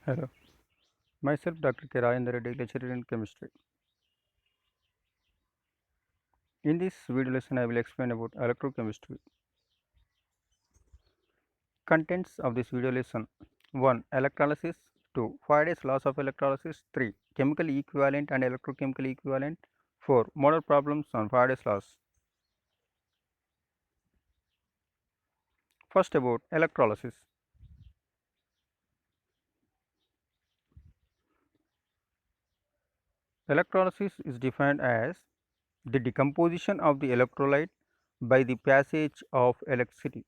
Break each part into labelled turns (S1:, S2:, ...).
S1: Hello, myself Dr. K. Rajendra Reddy, lecturer in chemistry. In this video lesson, I will explain about electrochemistry. Contents of this video lesson: 1. Electrolysis. 2. Faraday's laws of electrolysis. 3. Chemical equivalent and electrochemical equivalent. 4. Model problems on Faraday's laws. First, about electrolysis. Electrolysis is defined as the decomposition of the electrolyte by the passage of electricity.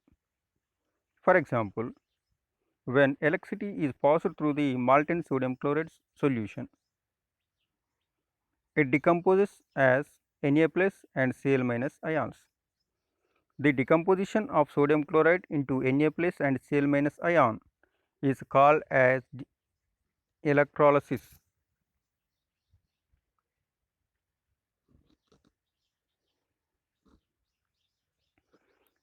S1: For example, when electricity is passed through the molten sodium chloride solution, it decomposes as Na plus and Cl minus ions. The decomposition of sodium chloride into Na plus and Cl minus ion is called as electrolysis.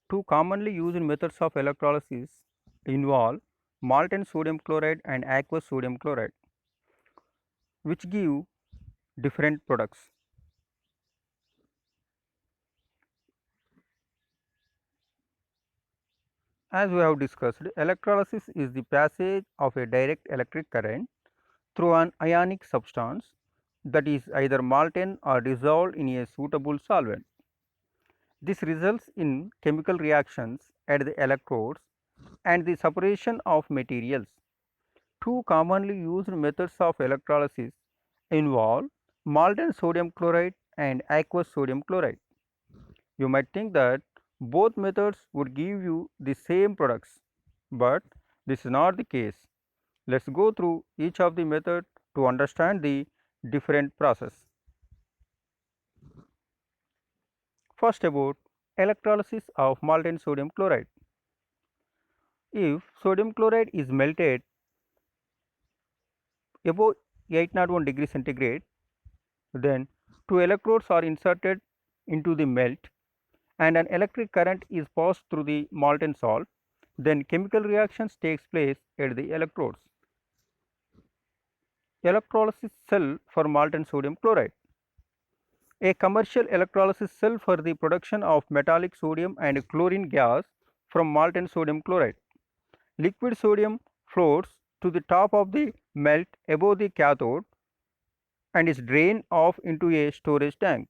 S1: Two commonly used methods of electrolysis involve molten sodium chloride and aqueous sodium chloride, which give different products. As we have discussed, electrolysis is the passage of a direct electric current through an ionic substance that is either molten or dissolved in a suitable solvent. This results in chemical reactions at the electrodes and the separation of materials. Two commonly used methods of electrolysis involve molten sodium chloride and aqueous sodium chloride. You might think that both methods would give you the same products, but this is not the case. Let us go through each of the method to understand the different process. First, about electrolysis of molten sodium chloride. If sodium chloride is melted above 801 degree centigrade, then two electrodes are inserted into the melt and an electric current is passed through the molten salt, then chemical reactions takes place at the electrodes. Electrolysis cell for molten sodium chloride. A commercial electrolysis cell for the production of metallic sodium and chlorine gas from molten sodium chloride. Liquid sodium floats to the top of the melt above the cathode and is drained off into a storage tank.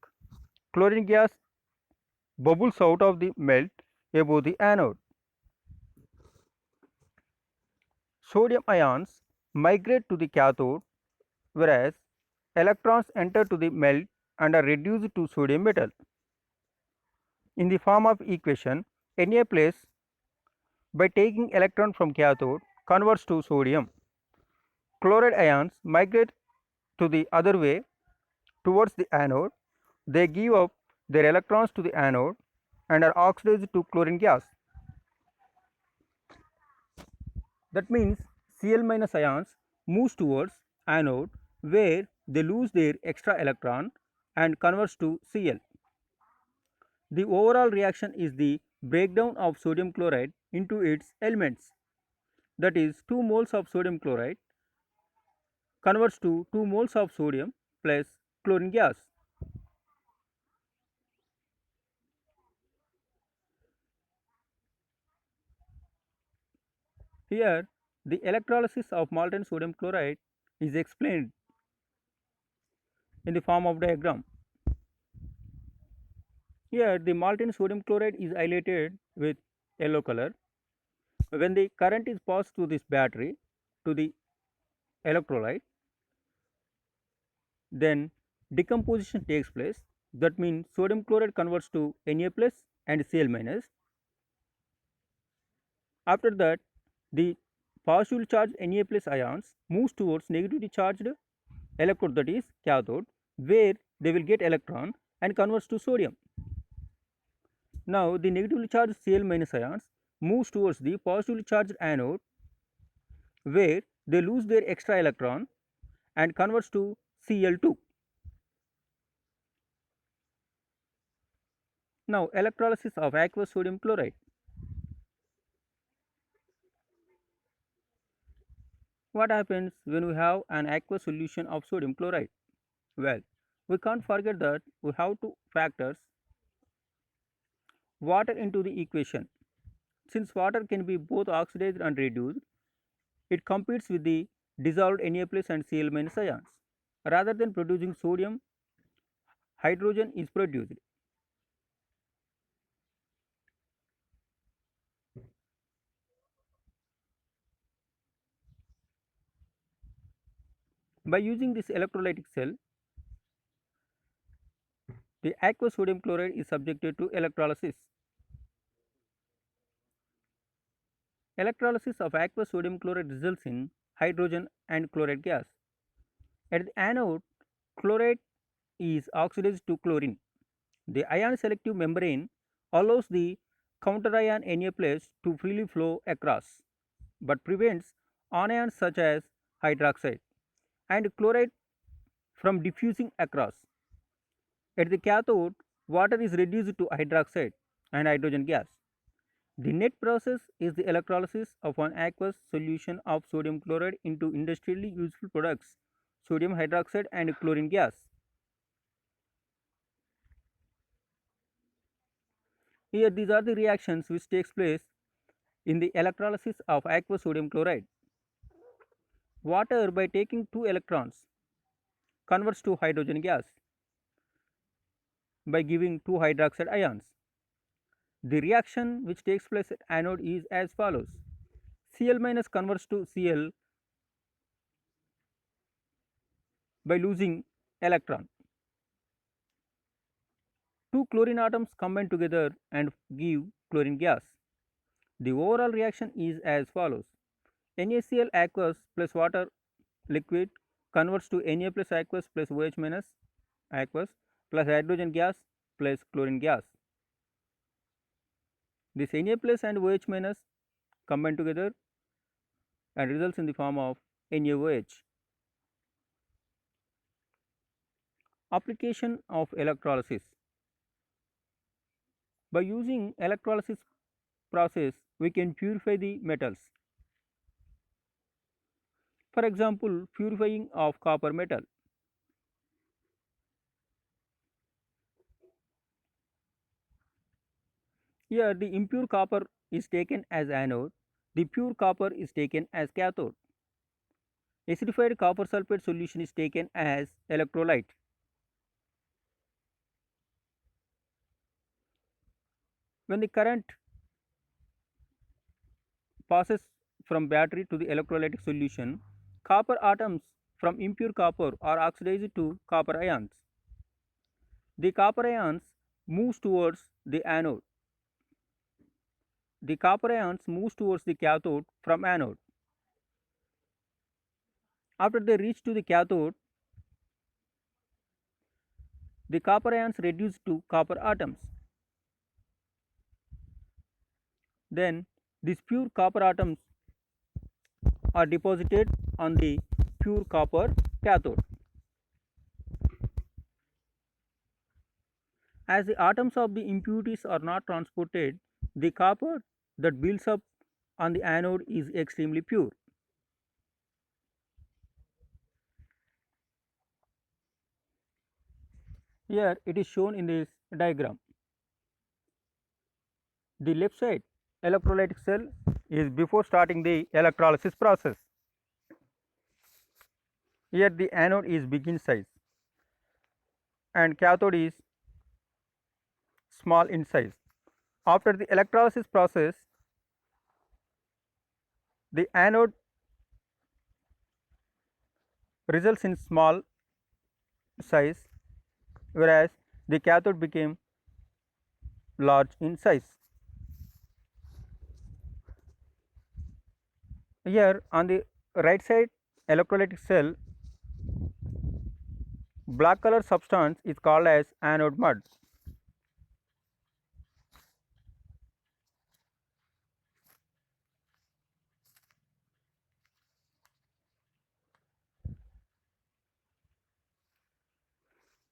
S1: Chlorine gas bubbles out of the melt above the anode. Sodium ions migrate to the cathode, whereas electrons enter to the melt and are reduced to sodium metal. In the form of equation, Na plus by taking electron from cathode converts to sodium. Chloride ions migrate to the other way towards the anode. They give up their electrons to the anode and are oxidized to chlorine gas. That means Cl minus ions moves towards anode where they lose their extra electron and converts to Cl. The overall reaction is the breakdown of sodium chloride into its elements, that is 2 moles of sodium chloride converts to 2 moles of sodium plus chlorine gas. Here the electrolysis of molten sodium chloride is explained in the form of diagram. Here the molten sodium chloride is highlighted with yellow color. When the current is passed through this battery to the electrolyte, then decomposition takes place. That means sodium chloride converts to Na plus and Cl minus. After that, the positively charged Na plus ions moves towards negatively charged electrode, that is cathode, where they will get electron and converts to sodium. Now the negatively charged Cl minus ions moves towards the positively charged anode, where they lose their extra electron and converts to Cl2. Now electrolysis of aqueous sodium chloride. 1. What happens when we have an aqueous solution of sodium chloride? Well, we can't forget that we have to factors water into the equation. Since water can be both oxidized and reduced, it competes with the dissolved Na plus and Cl minus ions. Rather than producing sodium, hydrogen is produced. By using this electrolytic cell, the aqueous sodium chloride is subjected to electrolysis. Electrolysis of aqueous sodium chloride results in hydrogen and chloride gas. At the anode, chloride is oxidized to chlorine. The ion selective membrane allows the counterion Na plus to freely flow across, but prevents anions such as hydroxide and chloride from diffusing across. At the cathode, water is reduced to hydroxide and hydrogen gas. The net process is the electrolysis of an aqueous solution of sodium chloride into industrially useful products, sodium hydroxide and chlorine gas. Here these are the reactions which takes place in the electrolysis of aqueous sodium chloride. Water, by taking 2 electrons, converts to hydrogen gas by giving 2 hydroxide ions. The reaction which takes place at anode is as follows. Cl minus converts to Cl by losing electron. 2 chlorine atoms combine together and give chlorine gas. The overall reaction is as follows. NaCl aqueous plus water liquid converts to Na plus aqueous plus OH minus aqueous plus hydrogen gas plus chlorine gas. This Na plus and OH minus combine together and results in the form of NaOH. Application of electrolysis. By using electrolysis process, we can purify the metals. For example, purifying of copper metal. Here the impure copper is taken as anode, the pure copper is taken as cathode. Acidified copper sulfate solution is taken as electrolyte. When the current passes from battery to the electrolytic solution, copper atoms from impure copper are oxidized to copper ions. The copper ions moves towards the anode. The copper ions moves towards the cathode from anode. After they reach to the cathode, the copper ions reduce to copper atoms. Then these pure copper atoms are deposited on the pure copper cathode. As the atoms of the impurities are not transported, the copper that builds up on the anode is extremely pure. Here it is shown in this diagram. The left side electrolytic cell is before starting the electrolysis process. Here the anode is big in size and cathode is small in size. After the electrolysis process, the anode results in small size, whereas the cathode became large in size. Here on the right side electrolytic cell, black color substance is called as anode mud.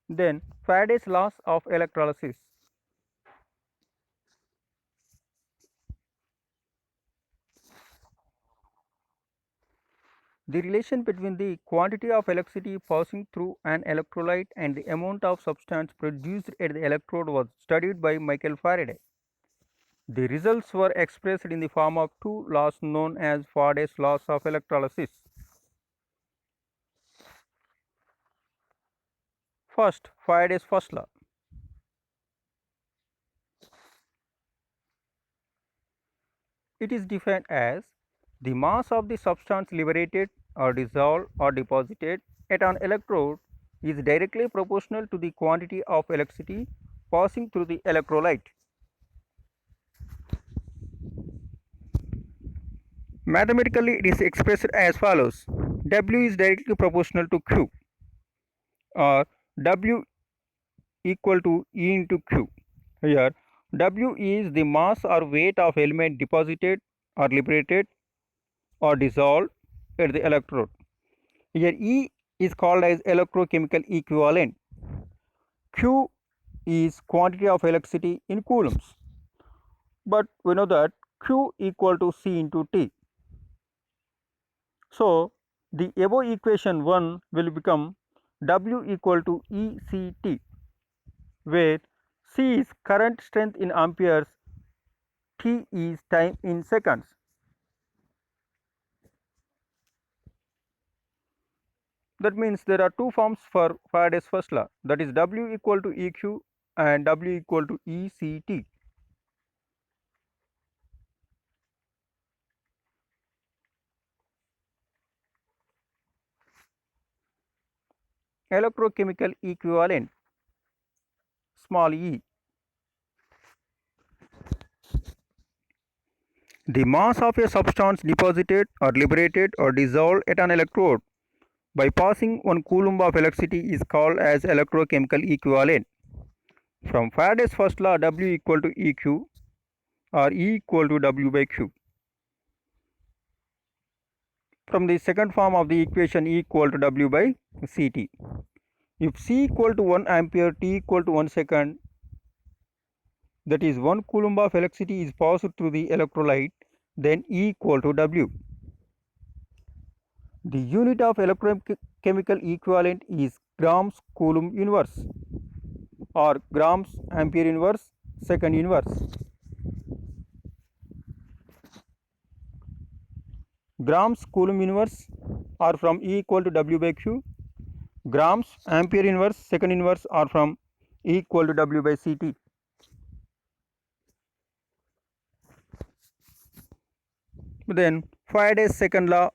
S1: Then Faraday's laws of electrolysis. The relation between the quantity of electricity passing through an electrolyte and the amount of substance produced at the electrode was studied by Michael Faraday. The results were expressed in the form of two laws known as Faraday's laws of electrolysis. First, Faraday's first law. It is defined as the mass of the substance liberated or dissolved or deposited at an electrode is directly proportional to the quantity of electricity passing through the electrolyte. Mathematically, it is expressed as follows: W is directly proportional to Q, or W equal to E into Q. Here, W is the mass or weight of element deposited or liberated or dissolved at the electrode. Here, E is called as electrochemical equivalent. Q is quantity of electricity in coulombs. But we know that Q equal to C into T. So, the above equation 1 will become W equal to ECT, where C is current strength in amperes, T is time in seconds. That means there are two forms for Faraday's first law, that is W equal to EQ and W equal to ECT. Electrochemical equivalent, small e. The mass of a substance deposited or liberated or dissolved at an electrode by passing 1 coulomb of electricity is called as electrochemical equivalent. From Faraday's first law, W equal to EQ or E equal to W by Q. From the second form of the equation, E equal to W by CT. If C equal to 1 ampere, T equal to 1 second, that is 1 coulomb of electricity is passed through the electrolyte, then E equal to W. The unit of electrochemical equivalent is grams coulomb inverse or grams ampere inverse second inverse. Grams coulomb inverse are from E equal to W by Q. Grams ampere inverse second inverse are from E equal to W by CT. Then Faraday's second law.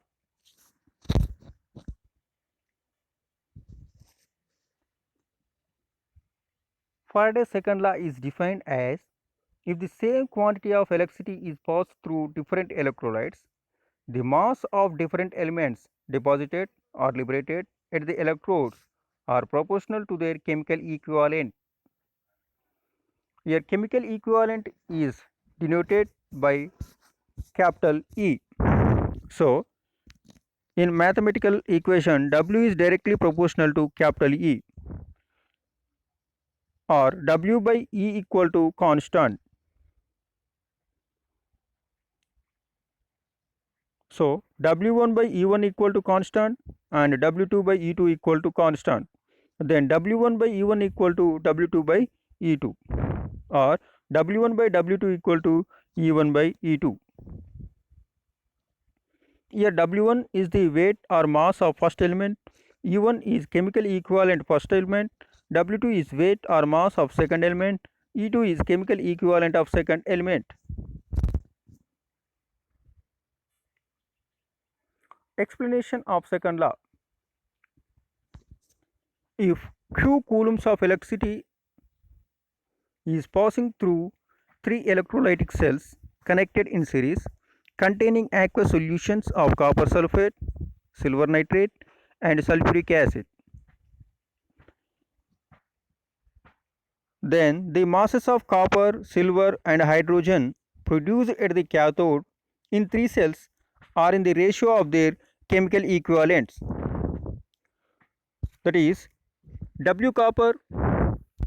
S1: Faraday's second law is defined as if the same quantity of electricity is passed through different electrolytes, the mass of different elements deposited or liberated at the electrodes are proportional to their chemical equivalent. Here, chemical equivalent is denoted by capital E. So, in mathematical equation, W is directly proportional to capital E, or W by E equal to constant. So, W1 by E1 equal to constant and W2 by E2 equal to constant. Then W1 by E1 equal to W2 by E2, or W1 by W2 equal to E1 by E2. Here W1 is the weight or mass of first element, E1 is chemical equivalent first element, W2 is weight or mass of second element, E2 is chemical equivalent of second element. Explanation of second law. If Q coulombs of electricity is passing through 3 electrolytic cells connected in series containing aqueous solutions of copper sulfate, silver nitrate and sulfuric acid, then the masses of copper, silver and hydrogen produced at the cathode in 3 cells are in the ratio of their chemical equivalents, that is W copper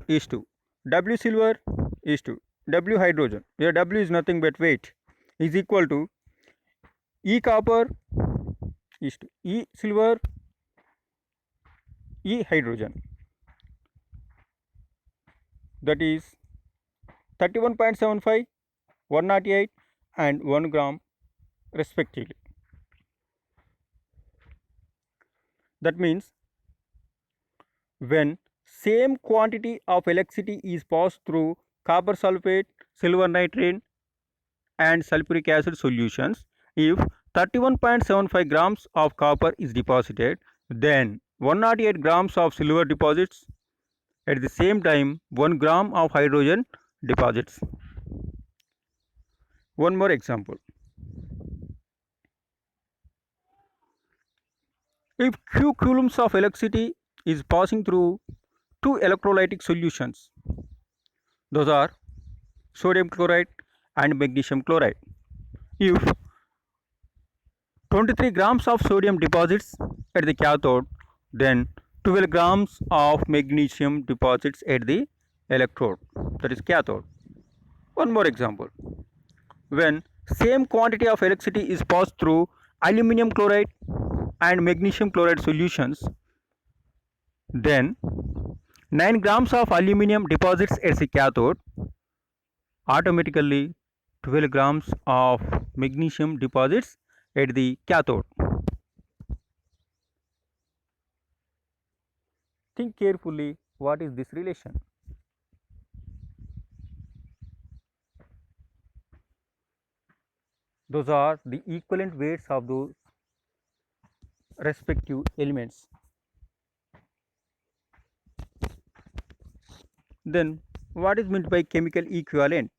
S1: is to W silver is to W hydrogen. Here W is nothing but weight, is equal to E copper is to E silver, E hydrogen, that is 31.75, 108 and 1 gram respectively. That means when same quantity of electricity is passed through copper sulfate, silver nitrate and sulfuric acid solutions, if 31.75 grams of copper is deposited, then 108 grams of silver deposits. At the same time, 1 gram of hydrogen deposits. One more example. If Q coulombs of electricity is passing through two electrolytic solutions, those are sodium chloride and magnesium chloride. If 23 grams of sodium deposits at the cathode, then 12 grams of magnesium deposits at the electrode, that is cathode. One more example. When same quantity of electricity is passed through aluminum chloride and magnesium chloride solutions, then 9 grams of aluminum deposits at the cathode, automatically 12 grams of magnesium deposits at the cathode. Think carefully, what is this relation? Those are the equivalent weights of those respective elements. Then what is meant by chemical equivalent?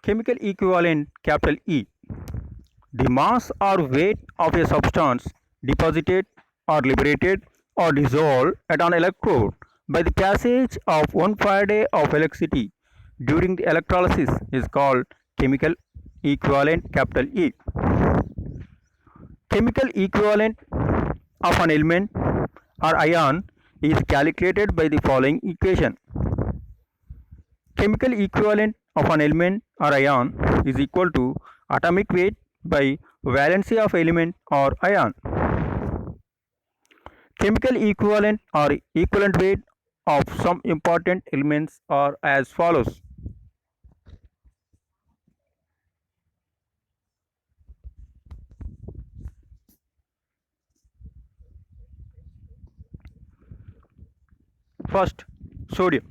S1: Chemical equivalent, capital E, the mass or weight of a substance deposited or liberated or dissolved at an electrode by the passage of 1 Faraday of electricity during the electrolysis is called chemical equivalent, capital E. Chemical equivalent of an element or ion is calculated by the following equation. Chemical equivalent of an element or ion is equal to atomic weight by valency of element or ion. Chemical equivalent or equivalent weight of some important elements are as follows. First, sodium.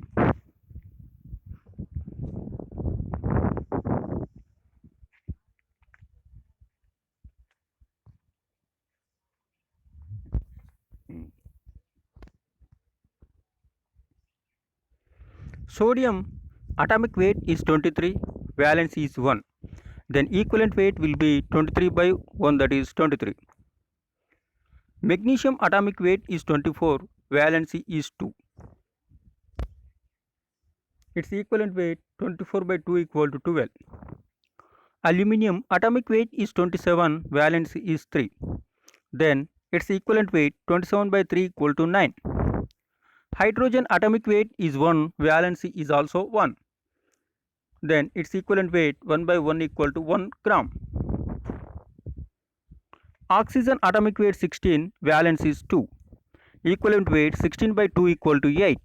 S1: Sodium atomic weight is 23, valence is 1. Then equivalent weight will be 23 by 1, that is 23. Magnesium atomic weight is 24, valency is 2. Its equivalent weight 24 by 2 equal to 12. Aluminium atomic weight is 27, valency is 3. Then its equivalent weight 27 by 3 equal to 9. Hydrogen atomic weight is 1, valency is also 1. Then its equivalent weight 1 by 1 equal to 1 gram. Oxygen atomic weight 16, valence is 2. Equivalent weight 16 by 2 equal to 8.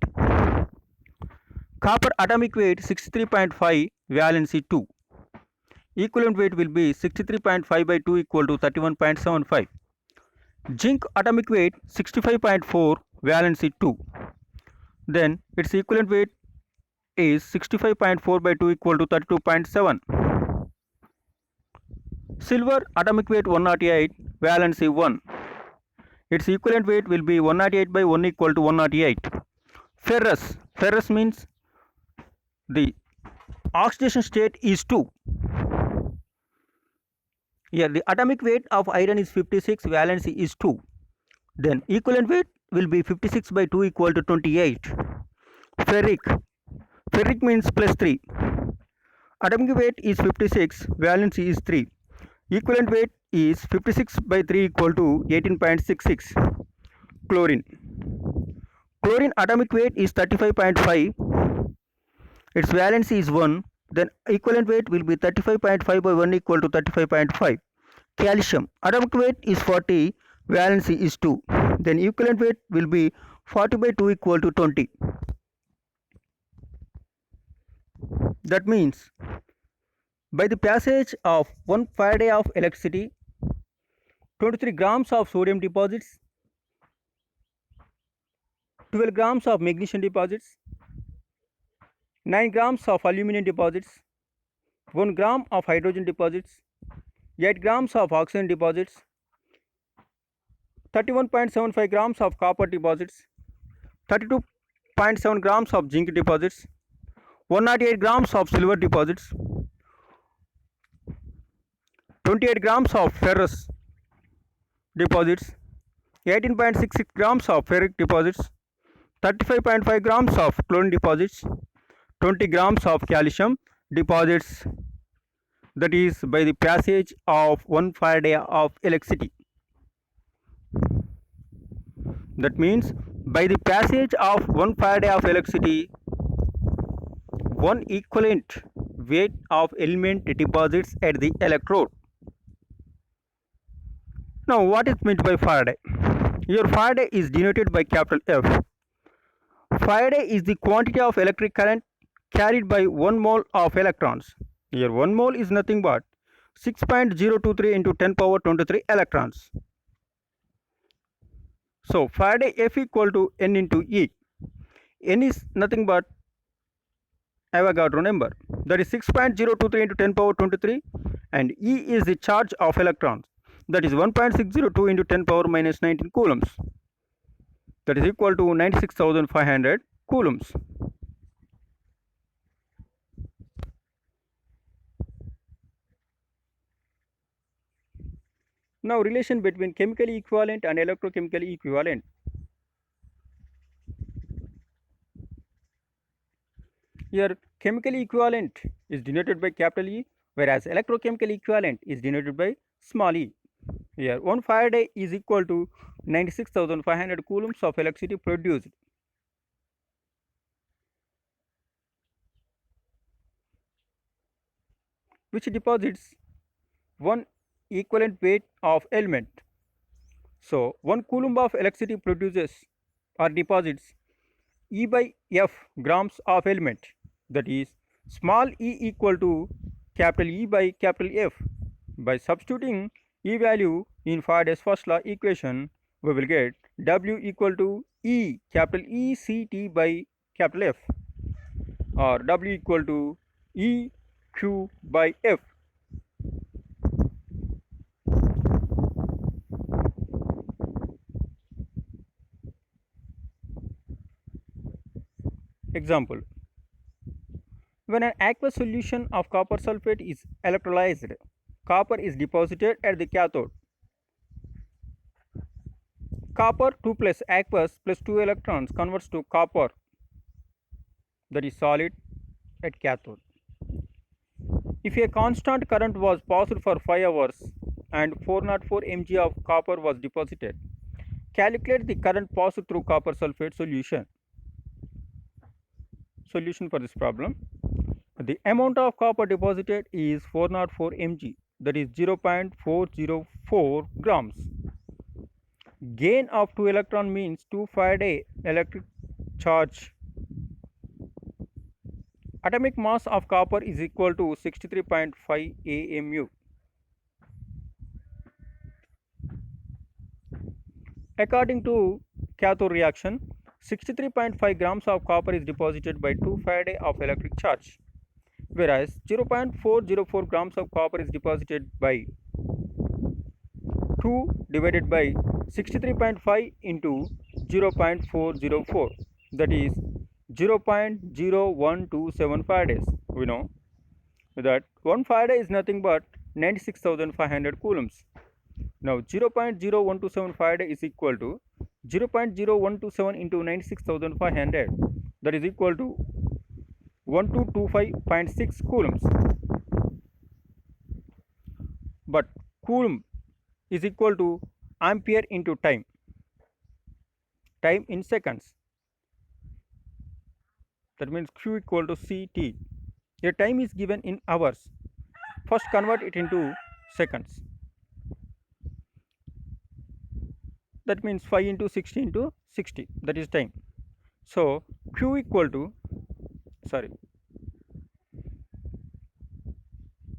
S1: Copper atomic weight 63.5, valency 2. Equivalent weight will be 63.5 by 2 equal to 31.75. Zinc atomic weight 65.4, valency 2. Then its equivalent weight is 65.4 by 2 equal to 32.7. Silver atomic weight 108, valency 1. Its equivalent weight will be 108 by 1 equal to 108. Ferrous means the oxidation state is 2. Here the atomic weight of iron is 56, valency is 2. Then equivalent weight will be 56 by 2 equal to 28. Ferric means plus 3. Atomic weight is 56, valency is 3. Equivalent weight is 56 by 3 equal to 18.66. Chlorine atomic weight is 35.5. Its valency is 1. then equivalent weight will be 35.5 by 1 equal to 35.5. Calcium, atomic weight is 40, valency is 2, then equivalent weight will be 40 by 2 equal to 20. That means by the passage of 1 Faraday of electricity, 23 grams of sodium deposits, 12 grams of magnesium deposits, 9 grams of aluminum deposits, 1 gram of hydrogen deposits, 8 grams of oxygen deposits, 31.75 grams of copper deposits, 32.7 grams of zinc deposits, 108 grams of silver deposits, 28 grams of ferrous deposits, 18.66 grams of ferric deposits, 35.5 grams of chlorine deposits, 20 grams of calcium deposits, that is by the passage of 1 Faraday of electricity. That means by the passage of 1 Faraday of electricity, 1 equivalent weight of element deposits at the electrode. Now what is meant by Faraday? Your Faraday is denoted by capital F. Faraday is the quantity of electric current carried by 1 mole of electrons. Here 1 mole is nothing but 6.023 into 10 power 23 electrons. So Faraday F equal to N into E. N is nothing but Avogadro number, that is 6.023 into 10 power 23, and E is the charge of electrons, that is 1.602 into 10 power minus 19 coulombs, that is equal to 96,500 coulombs. Now relation between chemically equivalent and electrochemically equivalent. Here chemically equivalent is denoted by capital E, whereas electrochemical equivalent is denoted by small e. Here 1 Faraday is equal to 96,500 coulombs of electricity produced. Which deposits 1 equivalent weight of element. So 1 coulomb of electricity produces or deposits E by F grams of element, that is small e equal to capital E by capital F. By substituting E value in Faraday's first law equation, we will get W equal to E capital E C T by capital F, or W equal to E Q by F. Example: when an aqueous solution of copper sulfate is electrolyzed, copper is deposited at the cathode. Copper 2 plus aqueous plus 2 electrons converts to copper, that is solid, at cathode. If a constant current was passed for 5 hours and 404 mg of copper was deposited, calculate the current passed through copper sulfate solution. Solution for this problem: the amount of copper deposited is 404 mg, that is 0.404 grams. Gain of 2 electron means 2 Faraday electric charge. Atomic mass of copper is equal to 63.5 AMU. According to cathode reaction, 63.5 grams of copper is deposited by 2 Faraday of electric charge, whereas 0.404 grams of copper is deposited by 2 divided by 63.5 into 0.404, that is 0.0127 Faradays. We know that 1 Faraday is nothing but 96,500 coulombs. Now 0.0127 Faraday is equal to 0.0127 into 96,500, that is equal to 1225.6 coulombs. But coulomb is equal to ampere into time in seconds. That means Q equal to CT. A time is given in hours. First convert it into seconds. That means 5 into 60 into 60, that is time. So Q equal to, sorry,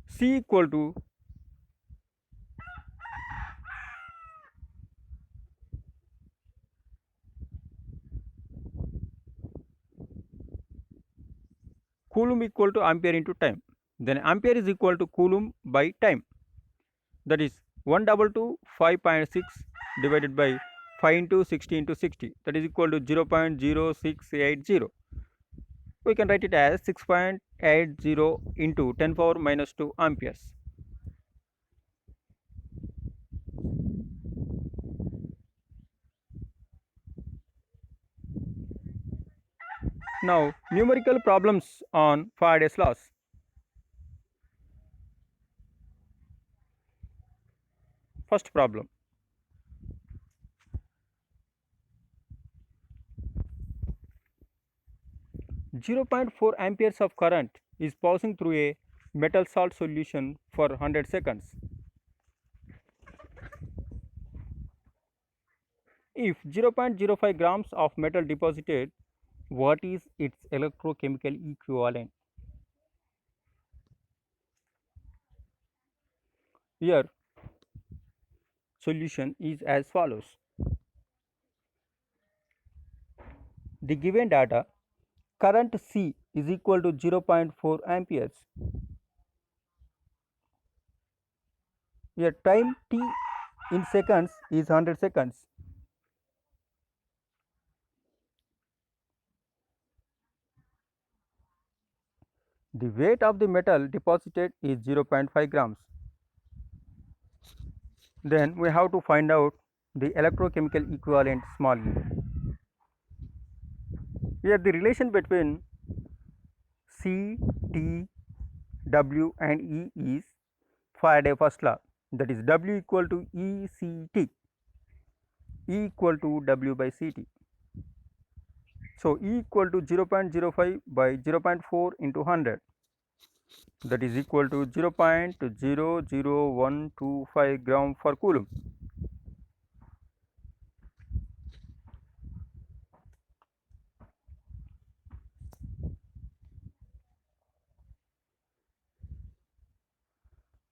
S1: C equal to Coulomb equal to ampere into time. Then ampere is equal to Coulomb by time. That is 122.5.6 divided by 5 into 60 into 60, that is equal to 0.0680. We can write it as 6.80 into 10 power minus 2 amperes. Now numerical problems on Faraday's laws. First problem. 0.4 amperes of current is passing through a metal salt solution for 100 seconds. If 0.05 grams of metal deposited, what is its electrochemical equivalent? Here solution is as follows. The given data, current C is equal to 0.4 amperes. Here time t in seconds is 100 seconds. The weight of the metal deposited is 0.5 grams. Then we have to find out the electrochemical equivalent small e. Here the relation between C, T, W and E is Faraday's first law, that is W equal to ECT, E equal to W by CT. So E equal to 0.05 by 0.4 into 100, that is equal to 0.00125 gram per coulomb.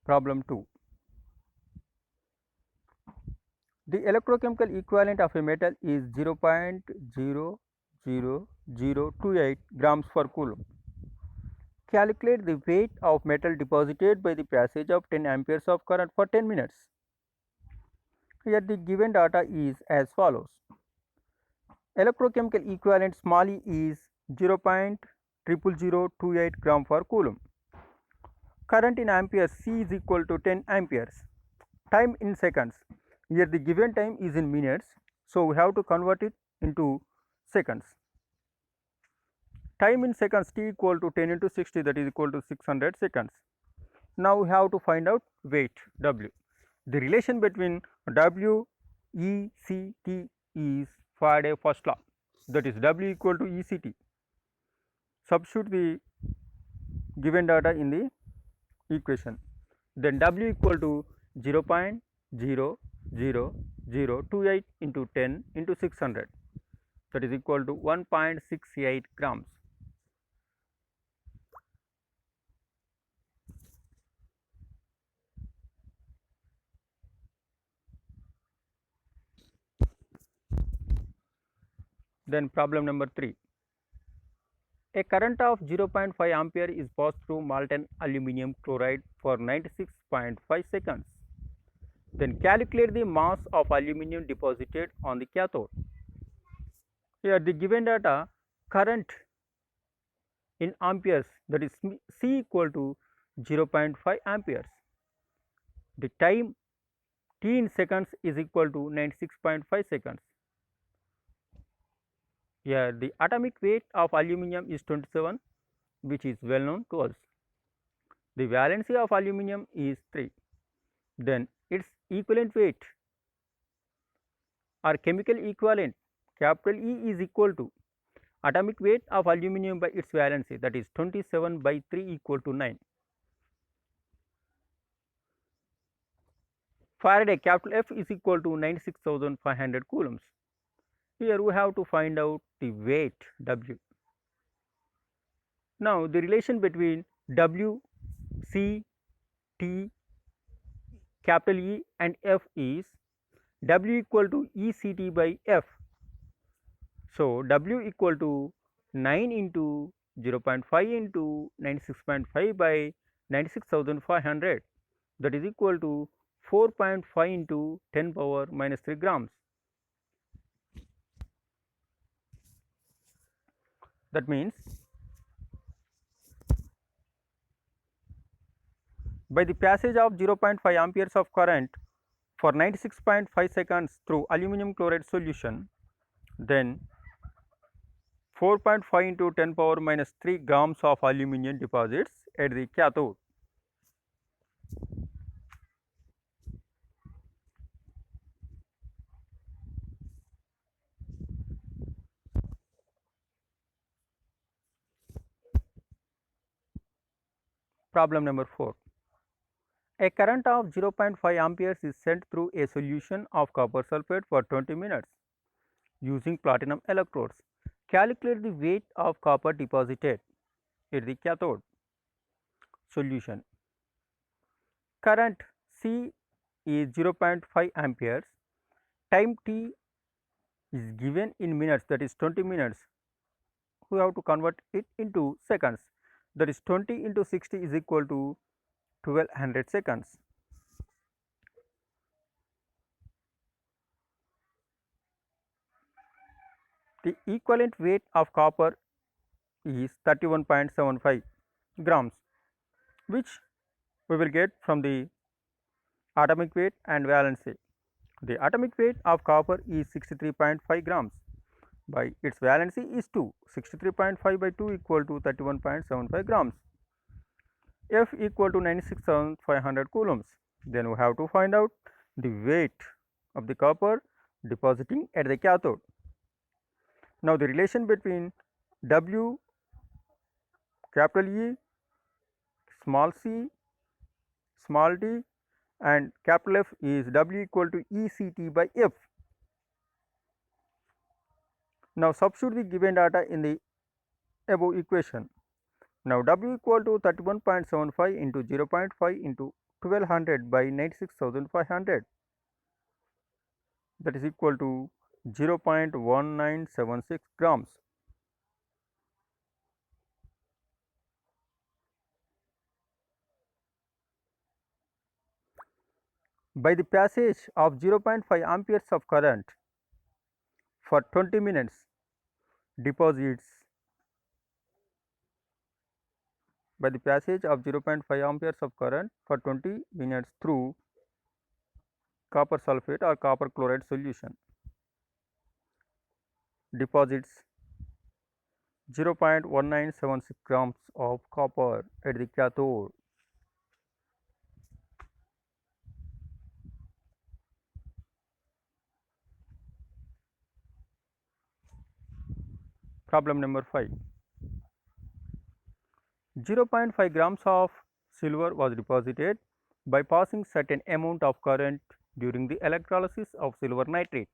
S1: Problem 2. The electrochemical equivalent of a metal is 0.00028 grams per coulomb. Calculate the weight of metal deposited by the passage of 10 amperes of current for 10 minutes. Here the given data is as follows. Electrochemical equivalent small e is 0.00028 gram per coulomb. Current in amperes C is equal to 10 amperes. Time in seconds. Here the given time is in minutes, so we have to convert it into seconds. Time in seconds t equal to 10 into 60, that is equal to 600 seconds. Now we have to find out weight W. The relation between W, E, C, T is Faraday's first law, that is W equal to ECT. Substitute the given data in the equation. Then W equal to 0.00028 into 10 into 600, that is equal to 1.68 grams. Then problem number 3. A current of 0.5 ampere is passed through molten aluminum chloride for 96.5 seconds. Then calculate the mass of aluminum deposited on the cathode. Here the given data, current in amperes, that is C equal to 0.5 amperes. The time t in seconds is equal to 96.5 seconds. Here the atomic weight of aluminum is 27, which is well known to us. The valency of aluminum is 3. Then its equivalent weight or chemical equivalent, capital E, is equal to atomic weight of aluminum by its valency, that is 27 by 3 equal to 9. Faraday capital F is equal to 96,500 coulombs. Here we have to find out the weight W. Now the relation between W, C, T, capital E and F is W equal to ECT by F. So W equal to 9 into 0.5 into 96.5 by 96,500, that is equal to 4.5 into 10 power minus 3 grams. That means by the passage of 0.5 amperes of current for 96.5 seconds through aluminum chloride solution, then 4.5 into 10 power minus 3 grams of aluminum deposits at the cathode. Problem number 4. A current of 0.5 amperes is sent through a solution of copper sulphate for 20 minutes using platinum electrodes. Calculate the weight of copper deposited at the cathode. Solution. Current C is 0.5 amperes. Time t is given in minutes, that is 20 minutes. We have to convert it into seconds, that is 20 into 60 is equal to 1200 seconds. The equivalent weight of copper is 31.75 grams, which we will get from the atomic weight and valency. The atomic weight of copper is 63.5 grams by its valency is 2. 63.5 by 2 equal to 31.75 grams. F equal to 96,500 coulombs. Then we have to find out the weight of the copper depositing at the cathode. Now the relation between W, capital E, small c, small t and capital F is W equal to ECT by F. Now substitute the given data in the above equation. Now W equal to 31.75 into 0.5 into 1200 by 96,500, that is equal to 0.1976 grams. By the passage of 0.5 amperes of current for 20 minutes, deposits by the passage of 0.5 amperes of current for 20 minutes through copper sulphate or copper chloride solution, deposits 0.1976 grams of copper at the cathode. Problem number 5. 0.5 grams of silver was deposited by passing certain amount of current during the electrolysis of silver nitrate.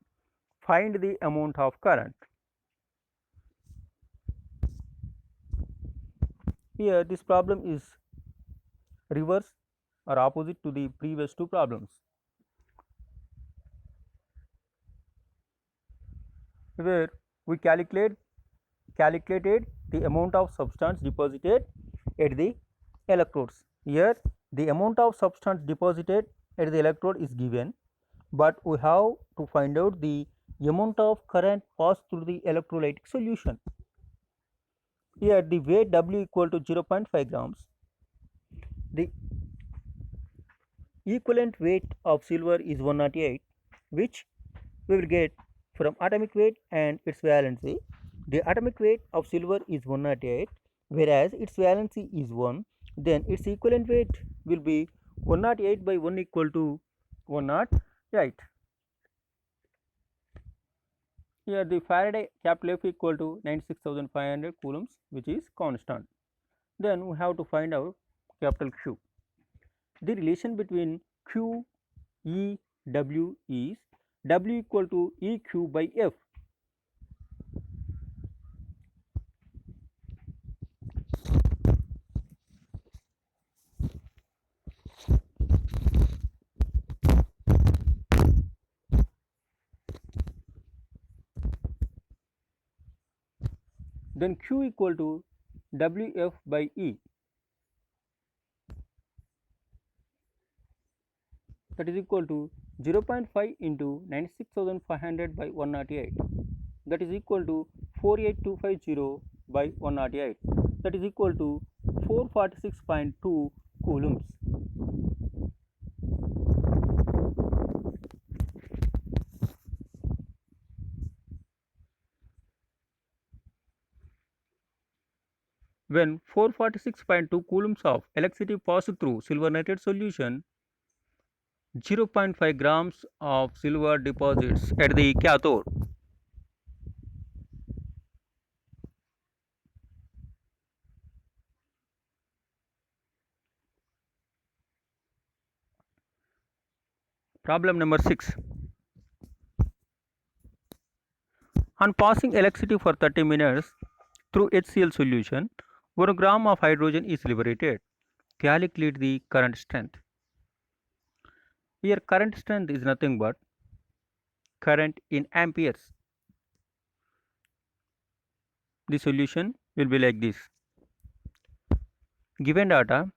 S1: Find the amount of current. Here this problem is reverse or opposite to the previous two problems, where we calculated the amount of substance deposited at the electrodes. Here the amount of substance deposited at the electrode is given, but we have to find out the amount of current passed through the electrolytic solution. Here the weight W equal to 0.5 grams. The equivalent weight of silver is 108, which we will get from atomic weight and its valency. The atomic weight of silver is 108, whereas its valency is 1. Then its equivalent weight will be 108 by 1 equal to 108. Here the Faraday capital F equal to 96,500 coulombs, which is constant. Then we have to find out capital Q. The relation between Q, E, W is W equal to EQ by F. Then Q equal to WF by E, that is equal to 0.5 into 96,500 by 108, that is equal to 48250 by 108, that is equal to 446.2 coulombs. When 446.2 coulombs of electricity pass through silver nitrate solution, 0.5 grams of silver deposits at the cathode. Problem number 6. On passing electricity for 30 minutes through HCl solution, 1 gram of hydrogen is liberated. Calculate the current strength. Here current strength is nothing but current in amperes. The solution will be like this. Given data,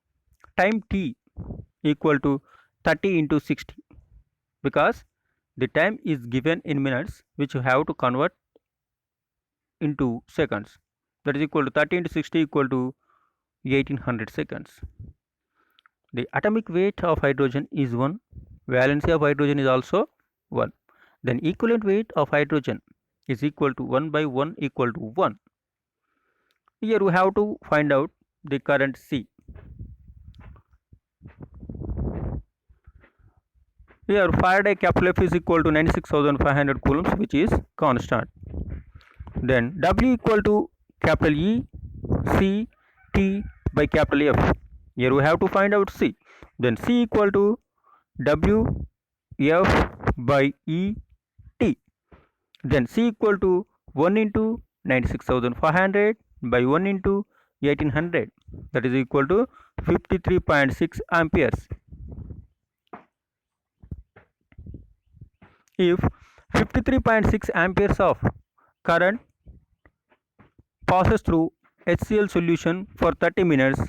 S1: time t equal to 30 into 60, because the time is given in minutes, which you have to convert into seconds, that is equal to 30 into 60 equal to 1800 seconds. The atomic weight of hydrogen is 1, valency of hydrogen is also 1, then equivalent weight of hydrogen is equal to 1 by 1 equal to 1. Here we have to find out the current C. Here Faraday capital F is equal to 96,500 coulombs, which is constant. Then W equal to capital E C T by capital F. Here we have to find out C. Then C equal to W F by E T. Then C equal to 1 into 96,500 by 1 into 1800, that is equal to 53.6 amperes. If 53.6 amperes of current passes through HCl solution for 30 minutes,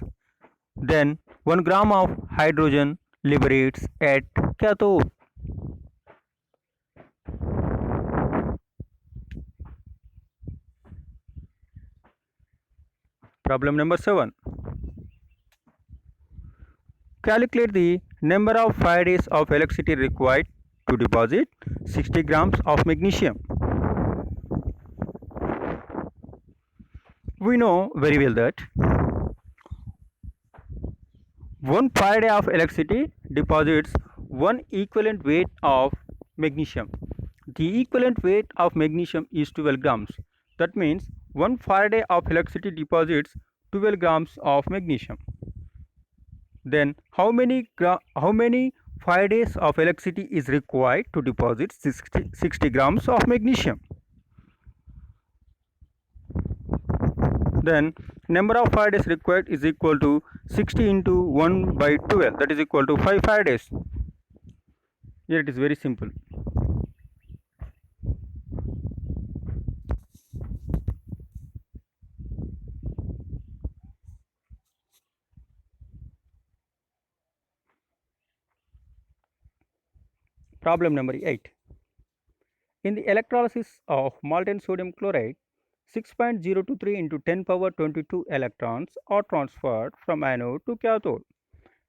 S1: then 1 gram of hydrogen liberates at cathode. Problem number 7. Calculate the number of Faradays of electricity required to deposit 60 grams of magnesium. We know very well that 1 Faraday of electricity deposits 1 equivalent weight of magnesium. The equivalent weight of magnesium is 12 grams. That means 1 Faraday of electricity deposits 12 grams of magnesium. Then how many Faradays of electricity is required to deposit 60 grams of magnesium? Then number of Faradays required is equal to 60 into 1 by 12, that is equal to 5 Faradays. Here it is very simple. Problem number 8. In the electrolysis of molten sodium chloride, 6.023 into 10 power 22 electrons are transferred from anode to cathode.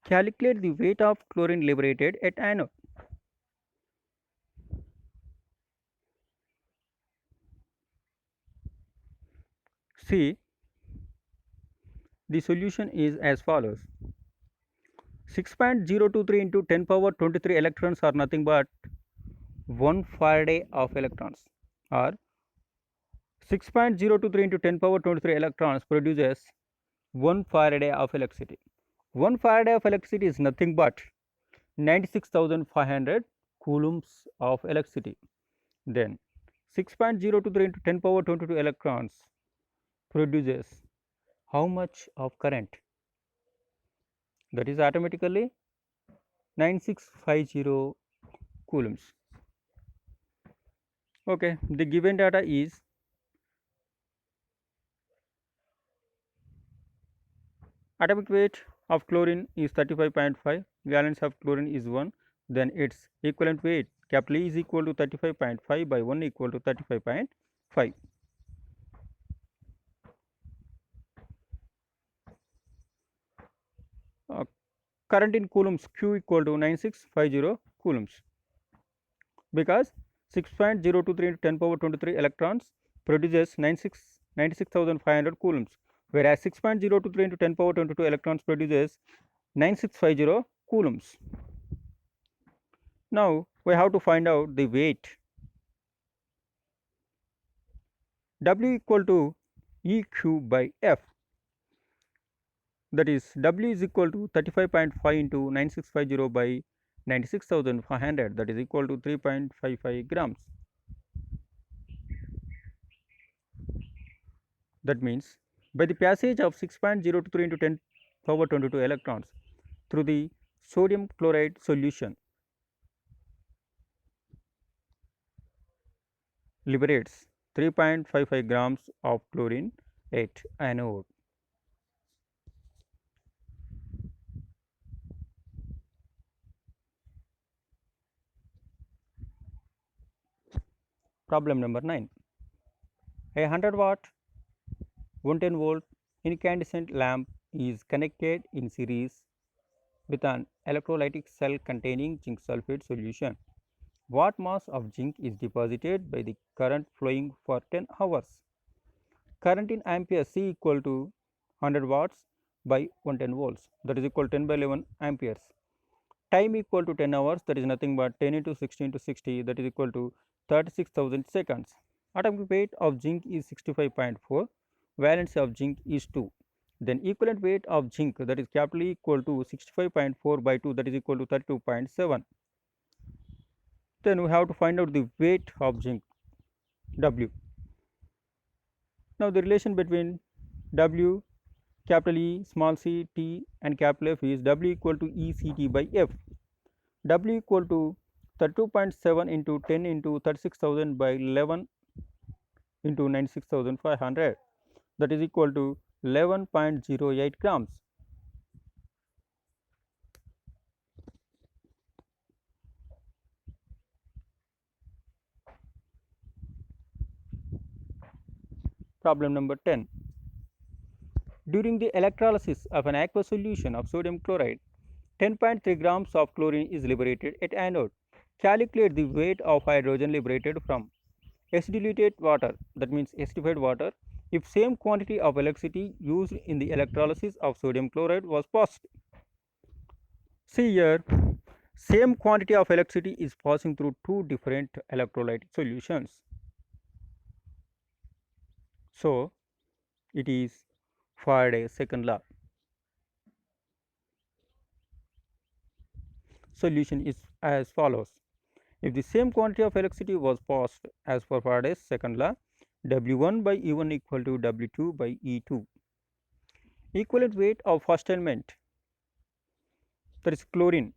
S1: Calculate the weight of chlorine liberated at anode. See, the solution is as follows. 6.023 into 10 power 23 electrons are nothing but 1 Faraday of electrons, or 6.023 into 10 power 23 electrons produces 1 Faraday of electricity. 1 Faraday of electricity is nothing but 96,500 coulombs of electricity. Then 6.023 into 10 power 22 electrons produces how much of current? That is automatically 9650 coulombs. Okay, the given data is atomic weight of chlorine is 35.5, valence of chlorine is 1, then its equivalent weight capital E is equal to 35.5 by 1 equal to 35.5. Current in coulombs Q equal to 9650 coulombs, because 6.023 into 10 power 23 electrons produces 96,500 coulombs, whereas 6.023 into 10 power 22 electrons produces 9650 coulombs. Now we have to find out the weight. W equal to EQ by F, that is W is equal to 35.5 into 9650 by 96,500, that is equal to 3.55 grams. That means by the passage of 6.023 into 10 power 22 electrons through the sodium chloride solution liberates 3.55 grams of chlorine at anode. Problem number 9. A 100 watt 110 volt incandescent lamp is connected in series with an electrolytic cell containing zinc sulfate solution. What mass of zinc is deposited by the current flowing for 10 hours? Current in amperes C equal to 100 watts by 110 volts, that is equal to 10 by 11 amperes. Time equal to 10 hours, that is nothing but 10 into 60 into 60, that is equal to 36,000 seconds. Atomic weight of zinc is 65.4, valence of zinc is 2. Then equivalent weight of zinc, that is capital E equal to 65.4 by 2, that is equal to 32.7. Then we have to find out the weight of zinc, W. Now the relation between W, capital E, small c, T and capital F is W equal to ECT by F. W equal to 32.7 into 10 into 36,000 by 11 into 96,500, that is equal to 11.08 grams. Problem number 10. During the electrolysis of an aqueous solution of sodium chloride, 10.3 grams of chlorine is liberated at anode. Calculate the weight of hydrogen liberated from acidified water, that means acidified water, if same quantity of electricity used in the electrolysis of sodium chloride was passed. See here, same quantity of electricity is passing through two different electrolytic solutions. So it is Faraday's second law. Solution is as follows. If the same quantity of electricity was passed as per Faraday's second law, W1 by E1 equal to W2 by E2. Equivalent weight of first element, that is chlorine,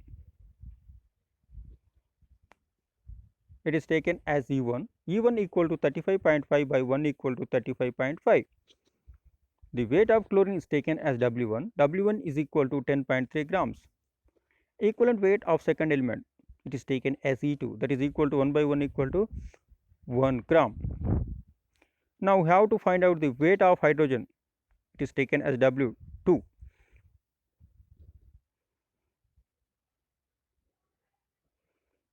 S1: it is taken as E1. E1 equal to 35.5 by 1 equal to 35.5. The weight of chlorine is taken as W1. W1 is equal to 10.3 grams. Equivalent weight of second element, it is taken as E2, that is equal to 1 by 1 equal to 1 gram. Now we have to find out the weight of hydrogen, it is taken as W2.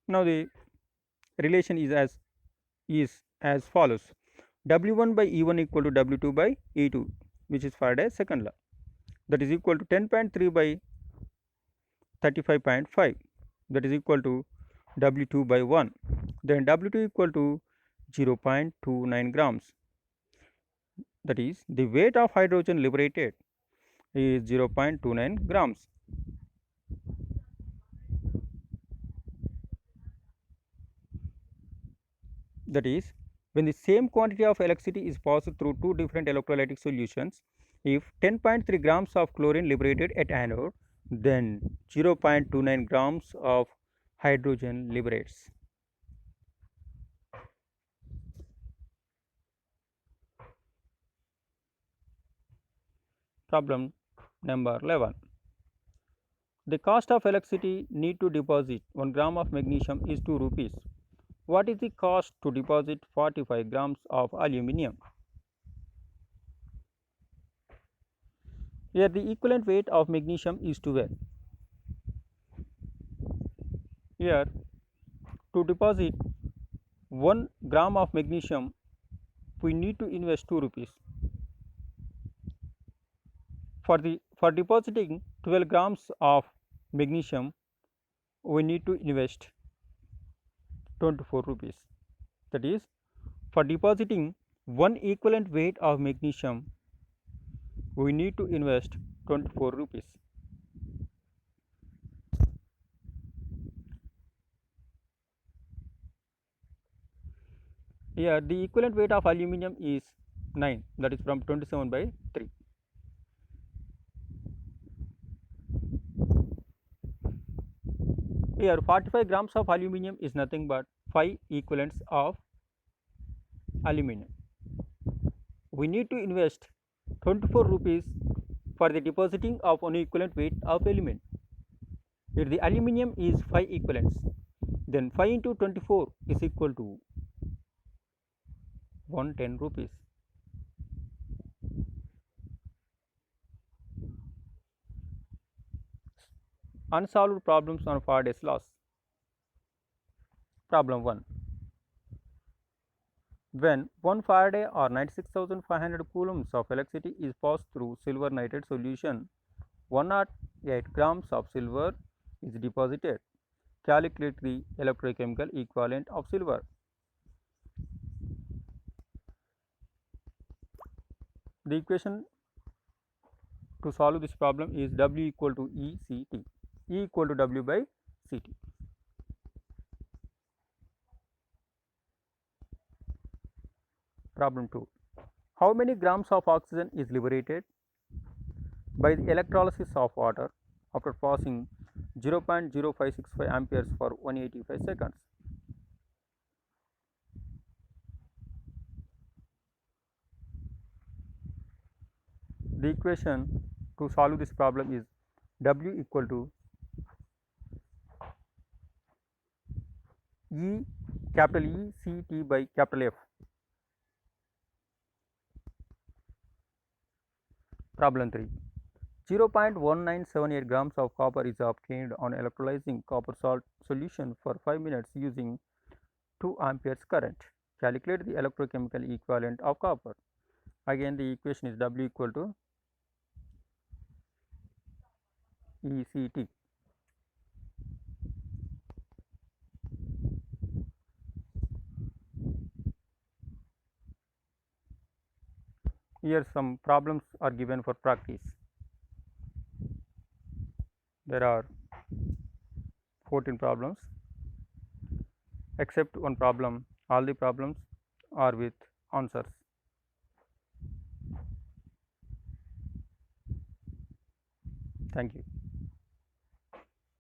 S1: Now the relation is as follows. W1 by E1 equal to W2 by E2, which is Faraday's second law, that is equal to 10.3 by 35.5, that is equal to W2 by 1. Then W2 equal to 0.29 grams. that is the weight of hydrogen liberated is 0.29 grams. That is, when the same quantity of electricity is passed through two different electrolytic solutions, if 10.3 grams of chlorine liberated at anode, then 0.29 grams of hydrogen liberates. Problem number 11. The cost of electricity need to deposit 1 gram of magnesium is 2 rupees. What is the cost to deposit 45 grams of aluminum? Here the equivalent weight of magnesium is 12. Here to deposit 1 gram of magnesium we need to invest 2 rupees. For depositing 12 grams of magnesium we need to invest 24 rupees. That is, for depositing 1 equivalent weight of magnesium we need to invest 24 rupees. Here the equivalent weight of aluminum is 9, that is from 27 by 3. Here 45 grams of aluminum is nothing but 5 equivalents of aluminum. We need to invest 24 rupees for the depositing of 1 equivalent weight of element. If the aluminum is 5 equivalents, then 5 into 24 is equal to 110 rupees. Unsolved problems on Faraday's laws. Problem 1. When 1 Faraday or 96,500 coulombs of electricity is passed through silver nitrate solution, 108 grams of silver is deposited. Calculate the electrochemical equivalent of silver. The equation to solve this problem is W equal to E CT. E equal to W by CT. Problem 2. How many grams of oxygen is liberated by the electrolysis of water after passing 0.0565 amperes for 185 seconds? The equation to solve this problem is W equal to capital E C T by capital F. Problem 3. 0.1978 grams of copper is obtained on electrolyzing copper salt solution for 5 minutes using 2 amperes current. Calculate the electrochemical equivalent of copper. Again the equation is W equal to ECT. Here some problems are given for practice. There are 14 problems. Except one problem, all the problems are with answers. Thank you.